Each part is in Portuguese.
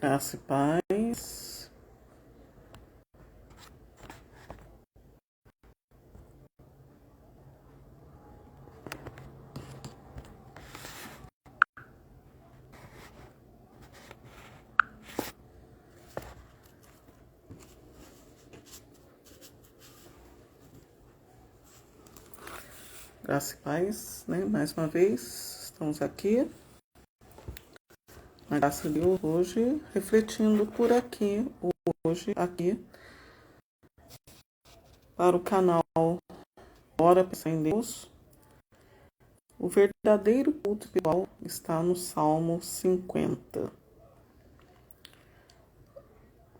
Graça e paz. Graça e paz, né? Mais uma vez, estamos aqui. Na graça de Deus, hoje, refletindo por aqui, hoje, aqui, para o canal Ora Pensar em Deus. O verdadeiro culto espiritual está no Salmo 50.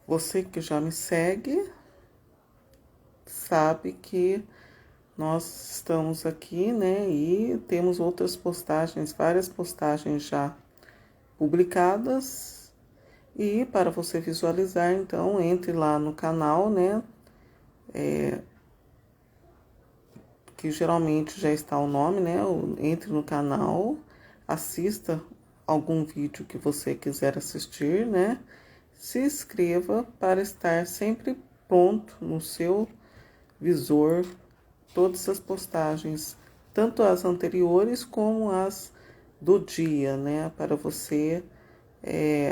Você que já me segue, sabe que nós estamos aqui, né? E temos outras postagens, várias postagens já publicadas. E para você visualizar, então, entre lá no canal, né? Que geralmente já está o nome, né? Entre no canal, assista algum vídeo que você quiser assistir, né? Se inscreva para estar sempre pronto no seu visor todas as postagens, tanto as anteriores como as do dia, né? Para você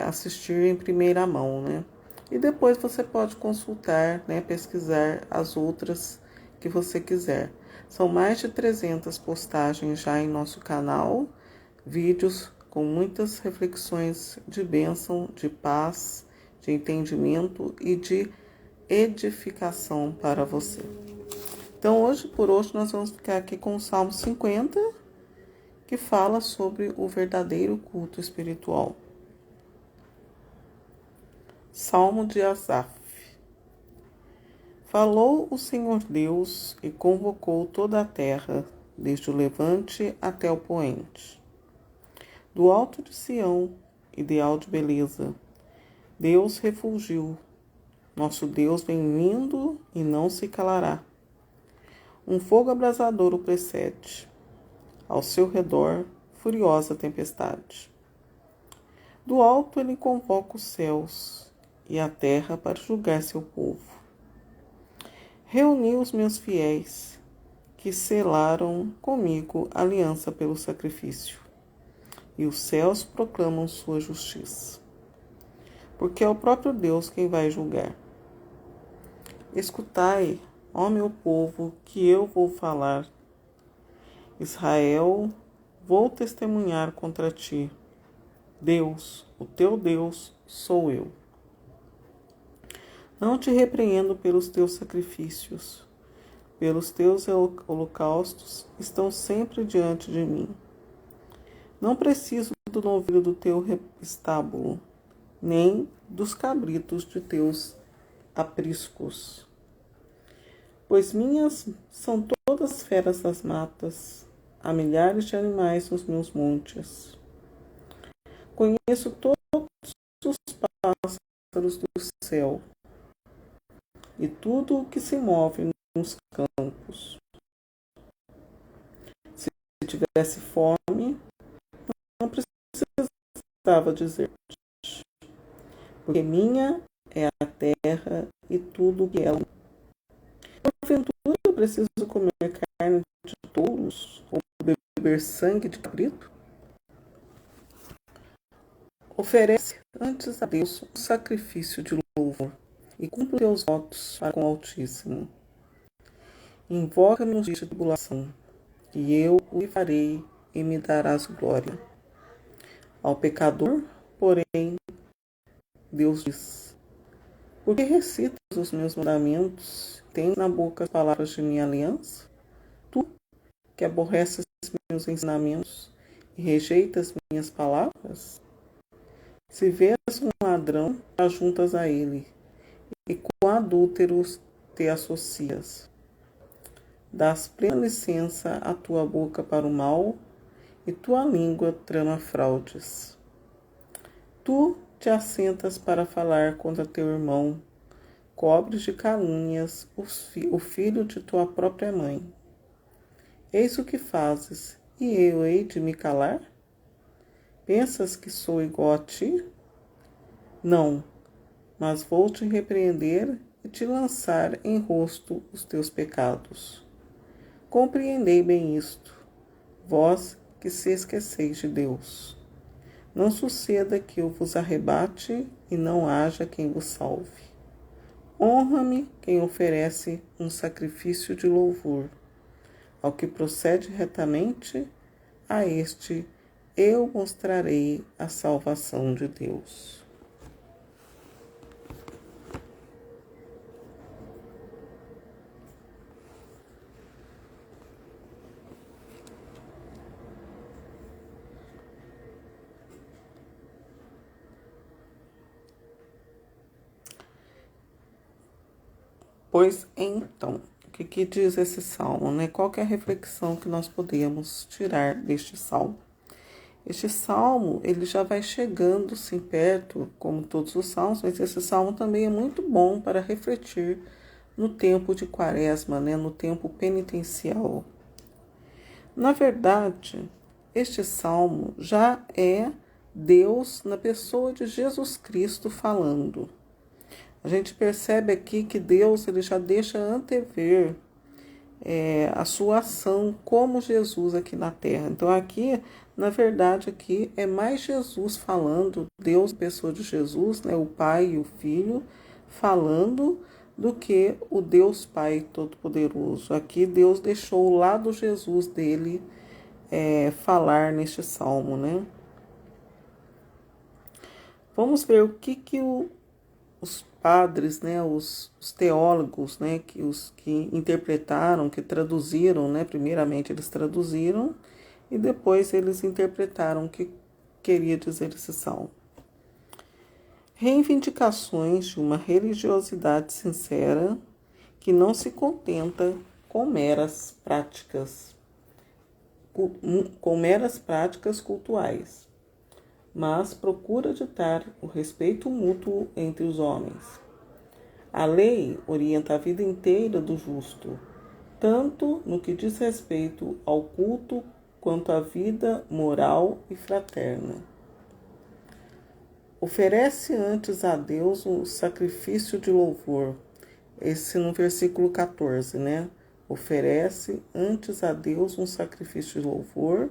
assistir em primeira mão, né? E depois você pode consultar, né? Pesquisar as outras que você quiser. São mais de 300 postagens já em nosso canal, vídeos com muitas reflexões de bênção, de paz, de entendimento e de edificação para você. Então, por hoje, nós vamos ficar aqui com o Salmo 50, que fala sobre o verdadeiro culto espiritual. Salmo de Asaf. Falou o Senhor Deus e convocou toda a terra, desde o levante até o poente. Do alto de Sião, ideal de beleza, Deus refulgiu. Nosso Deus vem vindo e não se calará. Um fogo abrasador o precede. Ao seu redor, furiosa tempestade. Do alto ele convoca os céus e a terra para julgar seu povo. Reuni os meus fiéis, que selaram comigo aliança pelo sacrifício, e os céus proclamam sua justiça. Porque é o próprio Deus quem vai julgar. Escutai, ó meu povo, que eu vou falar. Israel, vou testemunhar contra ti. Deus, o teu Deus, sou eu. Não te repreendo pelos teus sacrifícios, pelos teus holocaustos estão sempre diante de mim. Não preciso do novilho do teu estábulo, nem dos cabritos de teus apriscos. Pois minhas são todas feras das matas, há milhares de animais nos meus montes. Conheço todos os pássaros do céu e tudo o que se move nos campos. Se tivesse fome, não precisava dizer-te, porque minha é a terra e tudo o que ela. Porventura eu preciso comer carne de touros ou beber sangue de cabrito? Oferece antes a Deus um sacrifício de louvor e cumpre teus votos para com o Altíssimo. Invoca-me nos dias de tribulação, e eu o livrarei e me darás glória. Ao pecador, porém, Deus diz: por que recitas os meus mandamentos, tens na boca as palavras de minha aliança? Tu, que aborreces meus ensinamentos e rejeitas minhas palavras? Se vês um ladrão, te ajuntas a ele, e com adúlteros te associas. Dás plena licença à tua boca para o mal, e tua língua trama fraudes. Tu te assentas para falar contra teu irmão, cobres de calúnias o filho de tua própria mãe. Eis o que fazes, e eu hei de me calar? Pensas que sou igual a ti? Não, mas vou te repreender e te lançar em rosto os teus pecados. Compreendei bem isto, vós que se esqueceis de Deus. Não suceda que eu vos arrebate e não haja quem vos salve. Honra-me quem oferece um sacrifício de louvor. Ao que procede retamente, a este eu mostrarei a salvação de Deus. Pois então, o que diz esse salmo, né? Qual que é a reflexão que nós podemos tirar deste salmo? Este salmo, ele já vai chegando, sim, perto, como todos os salmos, mas esse salmo também é muito bom para refletir no tempo de quaresma, né? No tempo penitencial. Na verdade, este salmo já é Deus na pessoa de Jesus Cristo falando. A gente percebe aqui que Deus ele já deixa antever a sua ação como Jesus aqui na Terra. Então aqui, na verdade, aqui é mais Jesus falando, Deus, pessoa de Jesus, né, o Pai e o Filho, falando do que o Deus Pai Todo-Poderoso. Aqui Deus deixou o lado Jesus dele falar neste salmo, né? Vamos ver o que os padres, né, os teólogos, né, os que interpretaram, que traduziram, né, primeiramente eles traduziram e depois eles interpretaram o que queria dizer esse salmo. Reivindicações de uma religiosidade sincera que não se contenta com meras práticas cultuais, mas procura ditar o respeito mútuo entre os homens. A lei orienta a vida inteira do justo, tanto no que diz respeito ao culto quanto à vida moral e fraterna. Oferece antes a Deus um sacrifício de louvor. Esse no versículo 14, né? Oferece antes a Deus um sacrifício de louvor.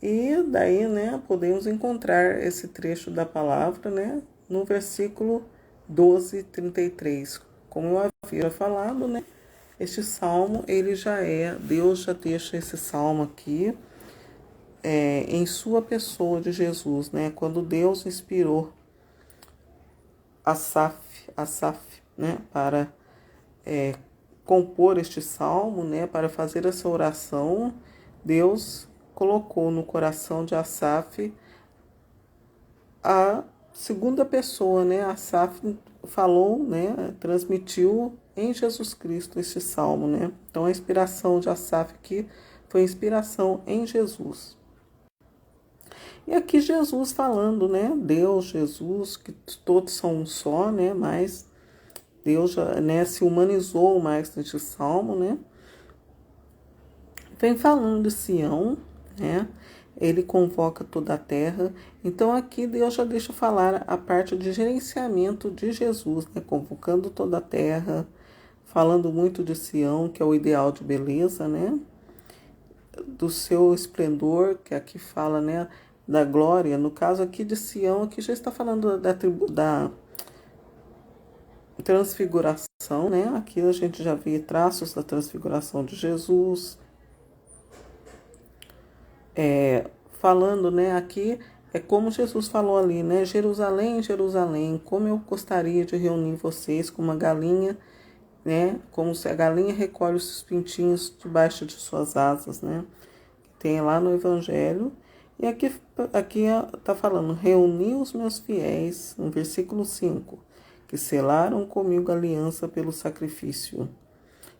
E daí, né, podemos encontrar esse trecho da palavra, né, no versículo 12, 33. Como eu havia falado, né, este salmo, Deus já deixa esse salmo aqui em sua pessoa de Jesus, né, quando Deus inspirou Asaf, né, para compor este salmo, né, para fazer essa oração. Deus colocou no coração de Asaf a segunda pessoa, né? Asaf falou, né? Transmitiu em Jesus Cristo este salmo, né? Então a inspiração de Asaf aqui foi inspiração em Jesus. E aqui Jesus falando, né? Deus, Jesus, que todos são um só, né? Mas Deus já, né, se humanizou mais neste salmo, né? Vem falando de Sião, né? Ele convoca toda a terra. Então aqui Deus já deixa falar a parte de gerenciamento de Jesus, né? Convocando toda a terra, falando muito de Sião, que é o ideal de beleza, né? Do seu esplendor, que aqui fala, né, da glória. No caso aqui de Sião, aqui já está falando da transfiguração, né? Aqui a gente já vê traços da transfiguração de Jesus. Falando, né, aqui é como Jesus falou ali, né, Jerusalém, Jerusalém, como eu gostaria de reunir vocês como uma galinha, né, como se a galinha recolhe os seus pintinhos debaixo de suas asas, né, tem lá no Evangelho. E aqui está falando, reuni os meus fiéis, no versículo 5, que selaram comigo aliança pelo sacrifício.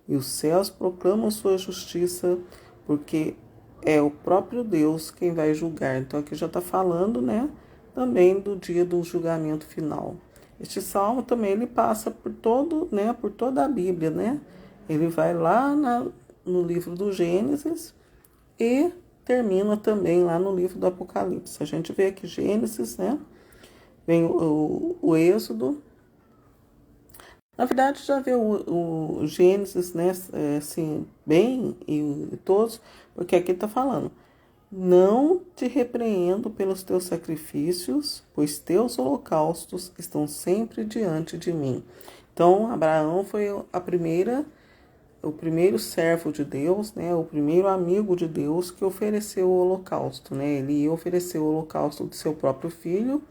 E os céus proclamam sua justiça, porque é o próprio Deus quem vai julgar. Então aqui já está falando, né, também do dia do julgamento final. Este salmo também ele passa por por toda a Bíblia, né? Ele vai lá no livro do Gênesis e termina também lá no livro do Apocalipse. A gente vê aqui Gênesis, né? vem o Êxodo. Na verdade, já vê o Gênesis, né, assim, bem, e todos, porque aqui está falando: não te repreendo pelos teus sacrifícios, pois teus holocaustos estão sempre diante de mim. Então, Abraão foi o primeiro servo de Deus, né, o primeiro amigo de Deus que ofereceu o holocausto, né? Ele ia oferecer o holocausto do seu próprio filho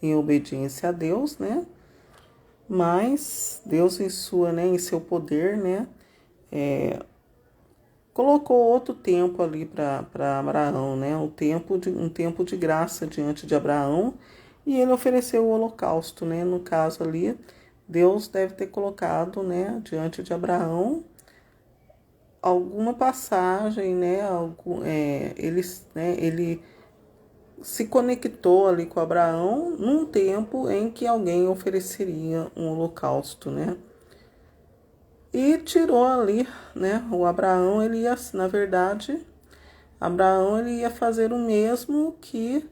em obediência a Deus, né? Mas Deus em sua, né, em seu poder, né, colocou outro tempo ali para Abraão, né, um tempo de graça diante de Abraão, e ele ofereceu o holocausto, né? No caso ali, Deus deve ter colocado, né, diante de Abraão alguma passagem, né, ele se conectou ali com Abraão num tempo em que alguém ofereceria um holocausto, né? E tirou ali, né? O Abraão, ele ia, na verdade, Abraão ele ia fazer o mesmo que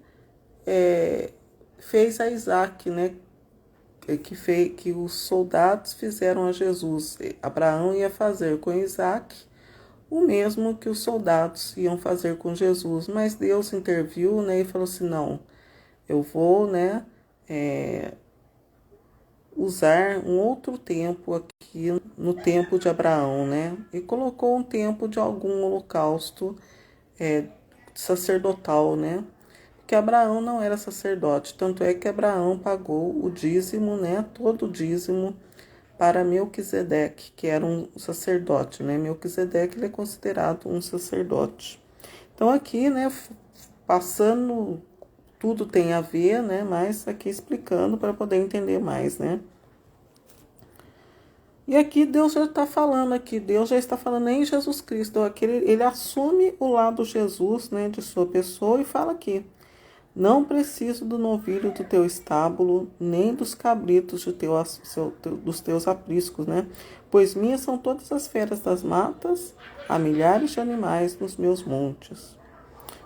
fez a Isaac, né? Que os soldados fizeram a Jesus. Abraão ia fazer com Isaac o mesmo que os soldados iam fazer com Jesus, mas Deus interviu, né? E falou assim: não, eu vou, né? Usar um outro tempo aqui no tempo de Abraão, né? E colocou um tempo de algum holocausto é, sacerdotal, né? Porque Abraão não era sacerdote, tanto é que Abraão pagou o dízimo, né? Todo o dízimo para Melquisedeque, que era um sacerdote, né? Melquisedeque ele é considerado um sacerdote. Então aqui, né? Passando, tudo tem a ver, né? Mas aqui explicando para poder entender mais, né? E aqui Deus já está falando aqui, Deus já está falando em Jesus Cristo. Aqui ele assume o lado Jesus, né, de sua pessoa e fala aqui: não preciso do novilho do teu estábulo, nem dos cabritos dos teus apriscos, né? Pois minhas são todas as feras das matas, há milhares de animais nos meus montes.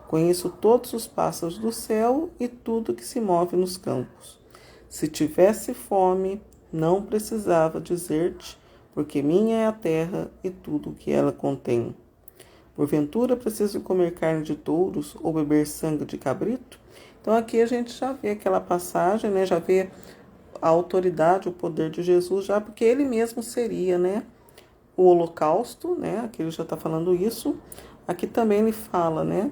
Conheço todos os pássaros do céu e tudo que se move nos campos. Se tivesse fome, não precisava dizer-te, porque minha é a terra e tudo o que ela contém. Porventura preciso comer carne de touros ou beber sangue de cabrito? Então aqui a gente já vê aquela passagem, né? Já vê a autoridade, o poder de Jesus, já porque ele mesmo seria, né? O holocausto, né? Aqui ele já está falando isso. Aqui também ele fala, né?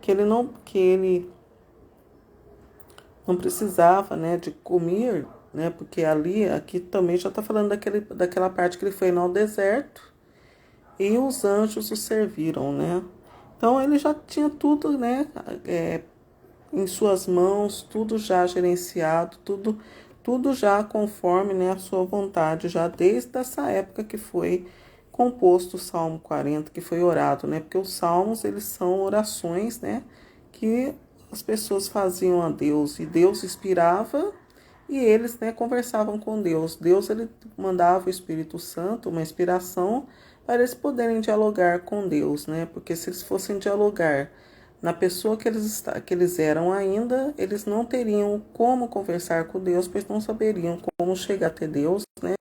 Que ele não precisava, né, de comer, né, porque aqui também já está falando daquela parte que ele foi no deserto e os anjos o serviram, né. Então ele já tinha tudo, né, em suas mãos, tudo já gerenciado, tudo já conforme, né, a sua vontade, já desde essa época que foi composto o Salmo 40, que foi orado, né, porque os salmos, eles são orações, né, que as pessoas faziam a Deus, e Deus inspirava e eles, né, conversavam com Deus. Deus ele mandava o Espírito Santo, uma inspiração, para eles poderem dialogar com Deus, né? Porque se eles fossem dialogar na pessoa que eles eram ainda, eles não teriam como conversar com Deus, pois não saberiam como chegar até Deus, né?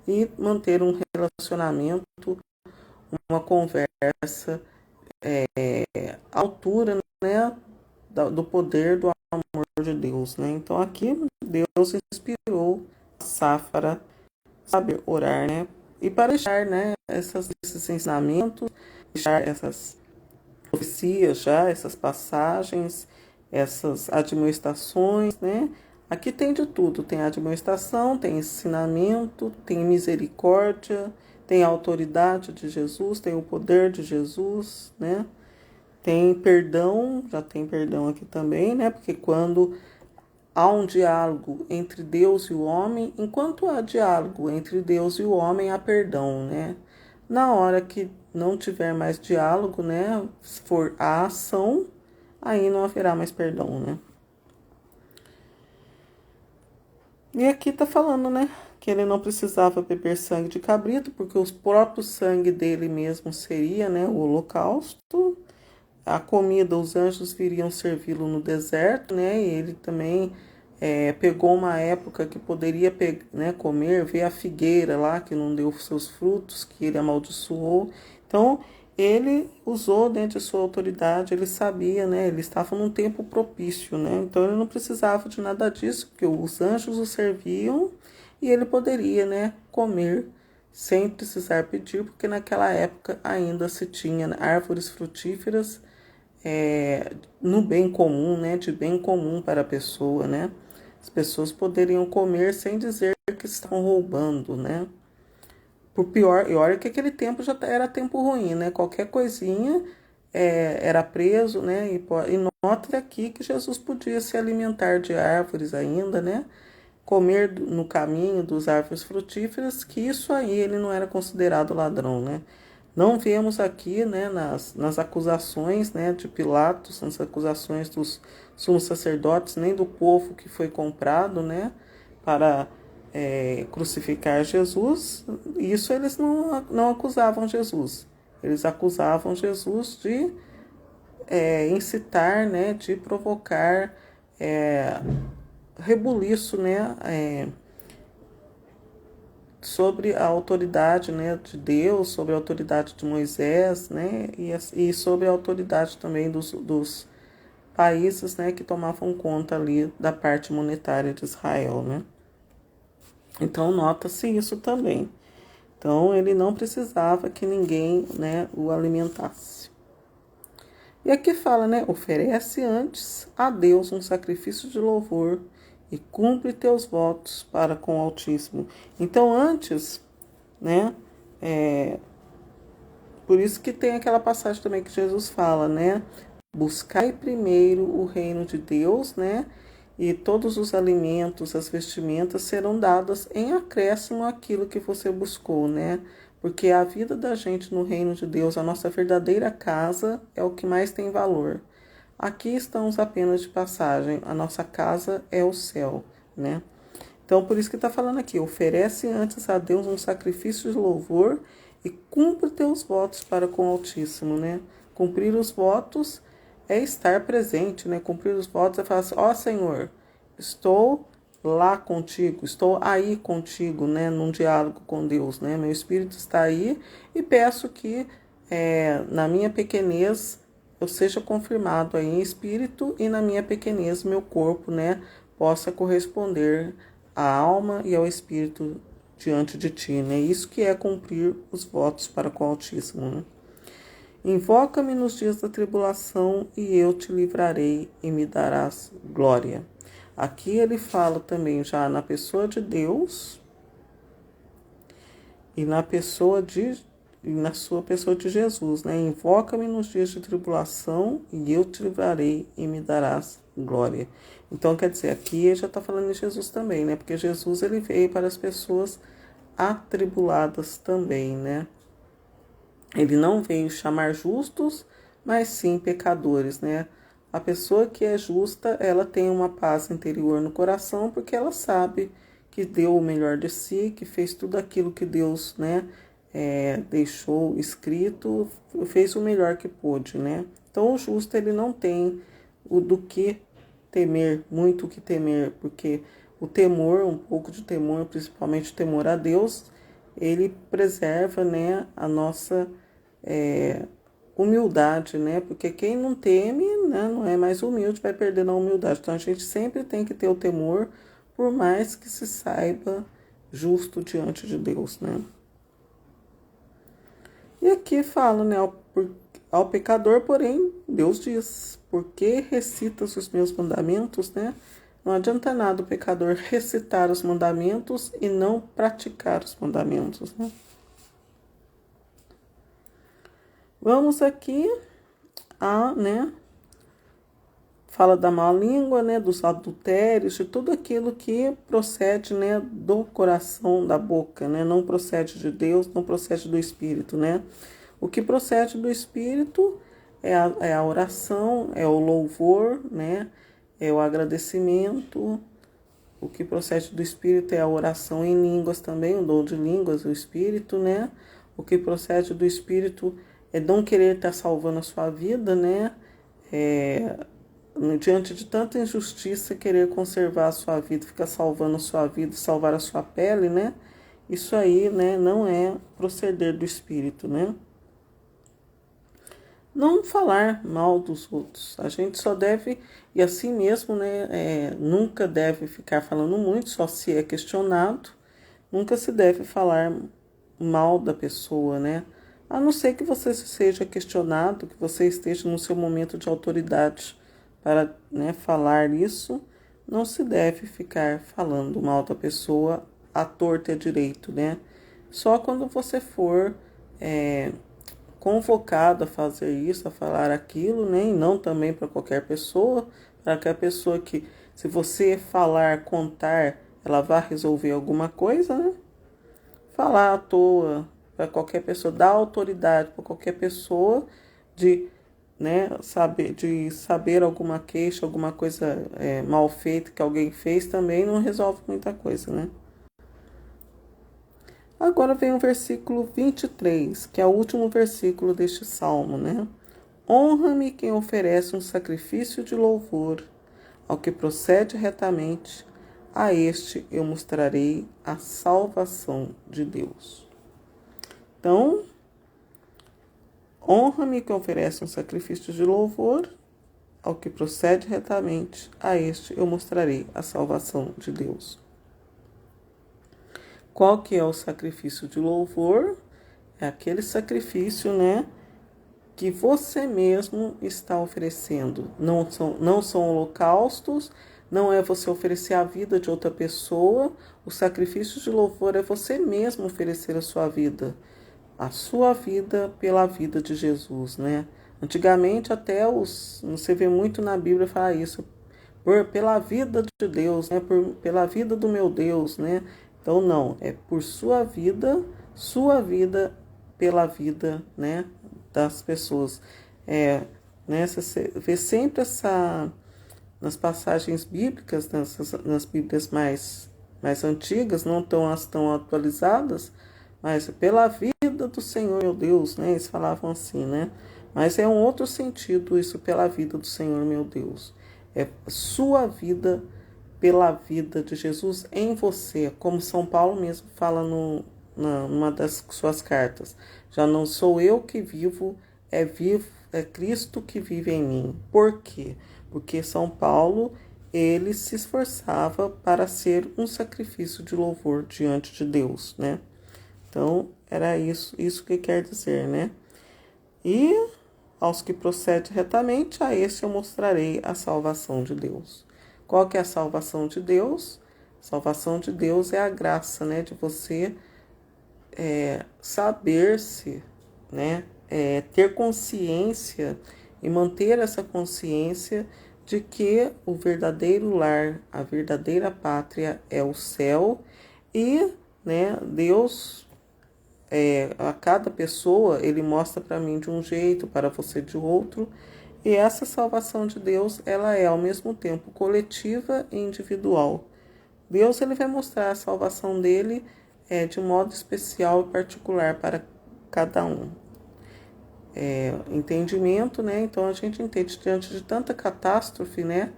E manter um relacionamento, uma conversa à altura, né? Do poder do amor de Deus, né? Então aqui Deus inspirou a Sáfara a saber orar, né? E para deixar, né, esses ensinamentos, deixar essas profecias já, essas passagens, essas admoestações, né? Aqui tem de tudo, tem admoestação, tem ensinamento, tem misericórdia, tem a autoridade de Jesus, tem o poder de Jesus, né? Tem perdão, já tem perdão aqui também, né? Porque quando há um diálogo entre Deus e o homem, enquanto há diálogo entre Deus e o homem, há perdão, né? Na hora que não tiver mais diálogo, né? Se for a ação, aí não haverá mais perdão, né? E aqui tá falando, né? Que ele não precisava beber sangue de cabrito, porque o próprio sangue dele mesmo seria, né? O holocausto. A comida, os anjos viriam servi-lo no deserto, né? E ele também pegou uma época que poderia né, comer, ver a figueira lá que não deu seus frutos, que ele amaldiçoou. Então, ele usou dentro de sua autoridade, ele sabia, né, ele estava num tempo propício, né, então ele não precisava de nada disso, porque os anjos o serviam e ele poderia, né, comer sem precisar pedir, porque naquela época ainda se tinha árvores frutíferas no bem comum, né, de bem comum para a pessoa, né. As pessoas poderiam comer sem dizer que estavam roubando, né. Por pior, e olha que aquele tempo já era tempo ruim, né, qualquer coisinha era preso, né, e nota aqui que Jesus podia se alimentar de árvores ainda, né, comer no caminho dos árvores frutíferas, que isso aí ele não era considerado ladrão, né. Não vemos aqui, né, nas acusações, né, de Pilatos, nas acusações dos sumos sacerdotes, nem do povo que foi comprado, né, para crucificar Jesus. Isso eles não acusavam Jesus. Eles acusavam Jesus de incitar, né, de provocar rebuliço, né, sobre a autoridade, né, de Deus, sobre a autoridade de Moisés, né, e sobre a autoridade também dos países, né, que tomavam conta ali da parte monetária de Israel, né. Então nota-se isso também. Então ele não precisava que ninguém, né, o alimentasse. E aqui fala, né, oferece antes a Deus um sacrifício de louvor e cumpre teus votos para com o Altíssimo. Então antes, né, por isso que tem aquela passagem também que Jesus fala, né, buscai primeiro o reino de Deus, né, e todos os alimentos, as vestimentas serão dadas em acréscimo àquilo que você buscou, né? Porque a vida da gente no reino de Deus, a nossa verdadeira casa, é o que mais tem valor. Aqui estamos apenas de passagem, a nossa casa é o céu, né? Então, por isso que está falando aqui, oferece antes a Deus um sacrifício de louvor e cumpre teus votos para com o Altíssimo, né? Cumprir os votos é estar presente, né? Cumprir os votos é falar assim, ó Senhor, estou lá contigo, estou aí contigo, né? Num diálogo com Deus, né? Meu espírito está aí e peço que na minha pequenez eu seja confirmado aí em espírito e na minha pequenez meu corpo, né? Possa corresponder à alma e ao espírito diante de ti, né? Isso que é cumprir os votos para com o Altíssimo, né? Invoca-me nos dias da tribulação e eu te livrarei e me darás glória. Aqui ele fala também já na pessoa de Deus e na sua pessoa de Jesus, né? Invoca-me nos dias de tribulação e eu te livrarei e me darás glória. Então, quer dizer, aqui ele já está falando de Jesus também, né? Porque Jesus ele veio para as pessoas atribuladas também, né? Ele não veio chamar justos, mas sim pecadores, né? A pessoa que é justa, ela tem uma paz interior no coração, porque ela sabe que deu o melhor de si, que fez tudo aquilo que Deus, né, deixou escrito, fez o melhor que pôde, né? Então o justo, ele não tem do que temer, muito o que temer, porque o temor, um pouco de temor, principalmente o temor a Deus, ele preserva, né, a nossa humildade, né? Porque quem não teme, né, não é mais humilde, vai perdendo a humildade. Então a gente sempre tem que ter o temor, por mais que se saiba justo diante de Deus, né? E aqui fala, né, ao pecador, porém, Deus diz, por que recitas os meus mandamentos, né? Não adianta nada o pecador recitar os mandamentos e não praticar os mandamentos, né? Vamos aqui né, fala da má língua, né, dos adultérios, de tudo aquilo que procede, né, do coração, da boca, né, não procede de Deus, não procede do Espírito, né. O que procede do Espírito é a oração, é o louvor, né, é o agradecimento. O que procede do Espírito é a oração em línguas também, o dom de línguas, o Espírito, né. O que procede do Espírito é não querer estar salvando a sua vida, né, diante de tanta injustiça, querer conservar a sua vida, ficar salvando a sua vida, salvar a sua pele, né? Isso aí, né, não é proceder do Espírito, né? Não falar mal dos outros. A gente só deve, e assim mesmo, né, nunca deve ficar falando muito, só se é questionado. Nunca se deve falar mal da pessoa, né? A não ser que você seja questionado, que você esteja no seu momento de autoridade para, né, falar isso, não se deve ficar falando mal da pessoa à torta e à direito, né? Só quando você for convocado a fazer isso, a falar aquilo, né? E não também para qualquer pessoa, para que a pessoa que, se você falar, contar, ela vá resolver alguma coisa, né? Falar à toa para qualquer pessoa, dar autoridade para qualquer pessoa de, né, saber alguma queixa, alguma coisa mal feita que alguém fez, também não resolve muita coisa, né? Agora vem o versículo 23, que é o último versículo deste salmo, né? Honra-me quem oferece um sacrifício de louvor, ao que procede retamente, a este eu mostrarei a salvação de Deus. Então, honra-me quem oferece um sacrifício de louvor, ao que procede retamente, a este eu mostrarei a salvação de Deus. Qual que é o sacrifício de louvor? É aquele sacrifício, né, que você mesmo está oferecendo. Não são holocaustos, não é você oferecer a vida de outra pessoa. O sacrifício de louvor é você mesmo oferecer a sua vida pela vida de Jesus, né? Antigamente até você vê muito na Bíblia falar isso, pela vida de Deus, né? Pela vida do meu Deus, né? Então não, é por sua vida pela vida, né, das pessoas. Né, você vê sempre nas passagens bíblicas, nas Bíblias mais antigas, não tão atualizadas, mas pela vida do Senhor, meu Deus, né? Eles falavam assim, né? Mas é um outro sentido isso, pela vida do Senhor, meu Deus. É sua vida pela vida de Jesus em você, como São Paulo mesmo fala numa das suas cartas. Já não sou eu que vivo, é Cristo que vive em mim. Por quê? Porque São Paulo, ele se esforçava para ser um sacrifício de louvor diante de Deus, né? Então, era isso que quer dizer, né? E aos que procedem retamente, a este eu mostrarei a salvação de Deus. Qual que é a salvação de Deus? Salvação de Deus é a graça, né? De você saber-se, né? Ter consciência e manter essa consciência de que o verdadeiro lar, a verdadeira pátria é o céu e, né, Deus, a cada pessoa, ele mostra para mim de um jeito, para você de outro, e essa salvação de Deus, ela é ao mesmo tempo coletiva e individual. Deus, ele vai mostrar a salvação dele de um modo especial e particular para cada um. Entendimento, né? Então a gente entende diante de tanta catástrofe, né?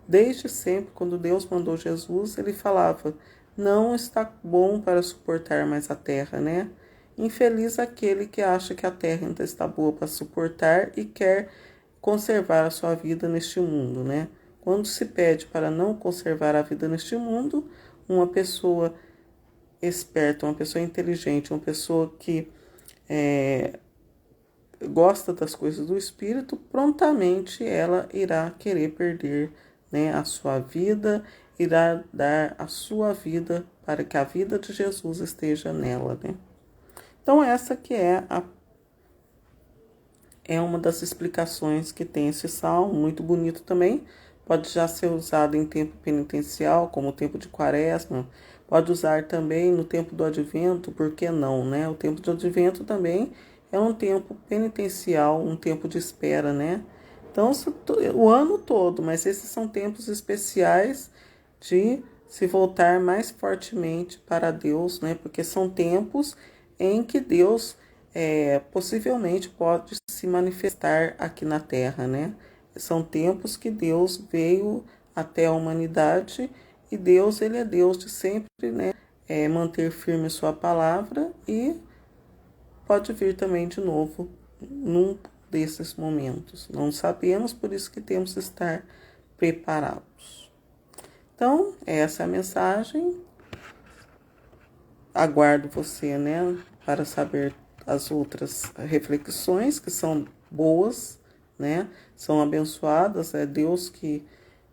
Desde sempre, quando Deus mandou Jesus, ele falava: não está bom para suportar mais a terra, né? Infeliz aquele que acha que a terra ainda está boa para suportar e quer conservar a sua vida neste mundo, né? Quando se pede para não conservar a vida neste mundo, uma pessoa esperta, uma pessoa inteligente, uma pessoa que gosta das coisas do Espírito, prontamente ela irá querer perder, né, a sua vida, irá dar a sua vida para que a vida de Jesus esteja nela, né? Então essa que é uma das explicações que tem esse salmo, muito bonito também. Pode já ser usado em tempo penitencial, como o tempo de quaresma. Pode usar também no tempo do advento, por que não, né? O tempo do advento também é um tempo penitencial, um tempo de espera, né? Então, o ano todo, mas esses são tempos especiais de se voltar mais fortemente para Deus, né? Porque são tempos em que Deus possivelmente pode se manifestar aqui na Terra, né? são tempos que Deus veio até a humanidade e Deus, ele é Deus de sempre, né? Manter firme sua palavra e pode vir também de novo num desses momentos. Não sabemos, por isso que temos que estar preparados. Então, essa é a mensagem. Aguardo você, né, para saber as outras reflexões que são boas, né, são abençoadas. É Deus que,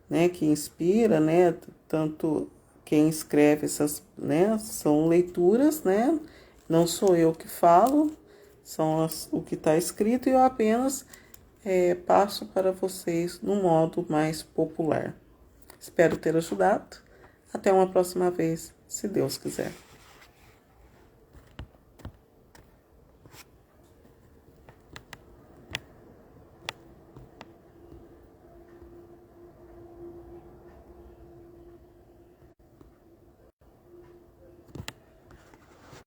né, que inspira, né, tanto quem escreve essas, né, são leituras, né, não sou eu que falo, são o que está escrito e eu apenas passo para vocês no modo mais popular. Espero ter ajudado. Até uma próxima vez, se Deus quiser.